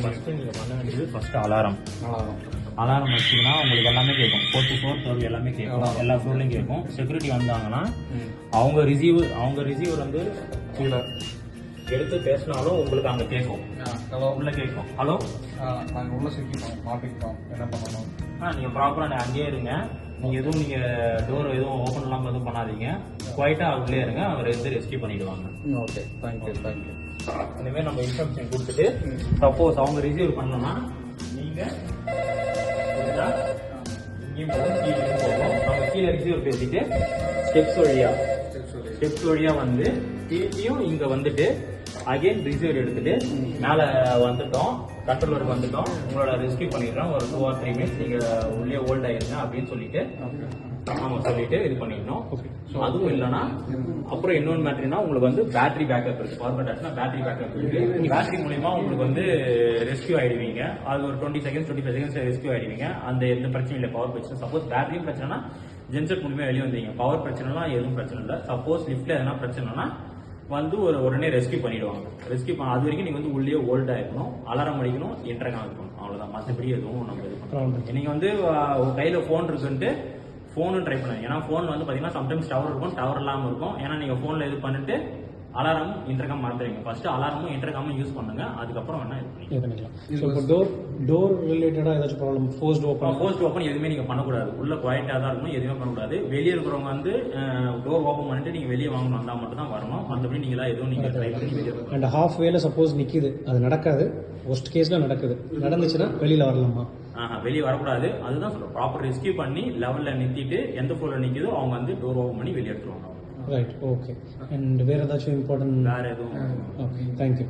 First நீங்கள் பண்ண வேண்டியது ஃபஸ்ட்டு அலாரம் வச்சிங்கன்னா உங்களுக்கு எல்லாமே கேட்கும். 4 to 4 தேர்வு எல்லாமே கேட்கும். எல்லா ஃப்ளோர்லையும் கேட்கும். செக்யூரிட்டி வந்தாங்கன்னா அவங்க ரிசீவர் வந்து கீழே எடுத்து பேசினாலும் உங்களுக்கு அங்கே கேட்கும். உள்ள கேட்கும். ஹலோ, நாங்கள் உள்ள சிக்கிட்டோம், மாட்டிக்கிட்டோம், என்ன பண்ணணும்? நீங்கள் ப்ராப்பராக அங்கேயே இருங்க. நீங்கள் டோர் எதுவும் ஓப்பன் இல்லாமல் எதுவும் பண்ணாதீங்க. குவைட்டாக உள்ளே இருங்க. அவர் ரெஸ்கியூ பண்ணிடுவாங்க. Okay, thank you. இனிமேல் நம்ம இன்ஃபர்மேஷன் கொடுத்துட்டு சப்போஸ் அவங்க ரிசீவ் பண்ணலன்னா நீங்கள் இங்கேயும் போகும், கீழே போகும். நம்ம கீழே ரிசீவர் பேசிட்டு ஸ்டெப்ஸ் வழியாக வந்து திருப்பியும் இங்கே வந்துட்டு அகைன் ரிசீவர் எடுத்துட்டு மேலே வந்துட்டோம், கண்ட்ரோலருக்கு வந்துட்டோம், உங்களோட ரெஸ்கியூ பண்ணிடுறோம், ஒரு 2 or 3 minutes நீங்க உள்ளே ஹோல்ட் ஆயிருங்க அப்படின்னு சொல்லிட்டு இது பண்ணிடணும். அதுவும் இல்லைன்னா அப்புறம் இன்னொன்று மேட்டர்னா உங்களுக்கு வந்து பேட்டரி பேக்கப் இருக்கு. பவர் கட் பேட்டரி பேக்கப் இருக்கு. பேட்டரி மூலியமா உங்களுக்கு வந்து ரெஸ்கியூ ஆயிடுவீங்க. அது ஒரு 20 seconds 25 seconds ரெஸ்கியூ ஆயிடுவீங்க. அந்த எந்த பிரச்சனையும் இல்லை. பவர் பிரச்சனை சப்போஸ் பேட்டரியும் பிரச்சனைனா ஜென்செட் மூலியமா வெளியே வந்தீங்க. பவர் பிரச்சனைலாம் எதுவும் பிரச்சனை இல்லை. சப்போஸ் லிஃப்ட்ல எதனா பிரச்சனைனா வந்து உடனே ரெஸ்கியூ பண்ணிடுவாங்க. அது வரைக்கும் நீங்க வந்து உள்ளே ஹோல்ட் ஆயிருக்கணும், அலாரம் அடிக்கணும், இன்டர்காம் இருக்கணும். அவ்வளவுதான். மற்றபடி எதுவும் நம்ம இது பண்ணணும். நீங்க வந்து கையில போன் இருக்குன்ட்டு போனும் ட்ரை பண்ணுங்க. ஏன்னா போன் வந்து பாத்தீங்கன்னா சம்டைம்ஸ் டவர் இருக்கும், டவர் இல்லாம இருக்கும். ஏன்னா நீங்க போன்ல இது பண்ணிட்டு அலாரம் இன்டர்காம் மறந்துடுவீங்க. ஃபர்ஸ்ட் அலாரமும் இன்டர்காமும் யூஸ் பண்ணுங்க. அதுக்கப்புறம் வேணா இது பண்ணிக்கலாம். டோர் ரிலேட்டடா ஏதாச்சும் ப்ராப்ளம், ஃபோர்ஸ்ட் ஓப்பன் எதுவுமே நீங்க பண்ணக்கூடாது. உள்ள குவாய்ட்டா தான் இருக்கணும், எதுவுமே பண்ணக்கூடாது. வெளியே இருக்கிறவங்க வந்து டோர் ஓப்பன் பண்ணிட்டு நீங்க வெளியே வாங்கணும், வந்தா மட்டும் தான் வரணும். மற்றபடி நீங்க எதுவும் நீங்க ட்ரை பண்ணி வெளியே அண்ட் ஹாஃப் வேல சப்போஸ் நிக்குது, அது நடக்காது, ஒஸ்ட் கேஸ்ல நடக்குது, நடந்துச்சுன்னா வெளியில வரலாமா? வெளியே வரக்கூடாது. அதுதான் சொல்றோம். ப்ராப்பர் ரெஸ்கியூ பண்ணி லெவல்ல நிறுத்திட்டு எந்த ஃப்ளோர்ல நிக்குதோ அவங்க வந்து டோர் ஓப்பன் பண்ணி வெளியே எடுத்துருவாங்க. Right, okay. அண்ட் வேற ஏதாச்சும் இம்பார்ட்டன்ட்? வேற எதுவும்? Okay, thank you.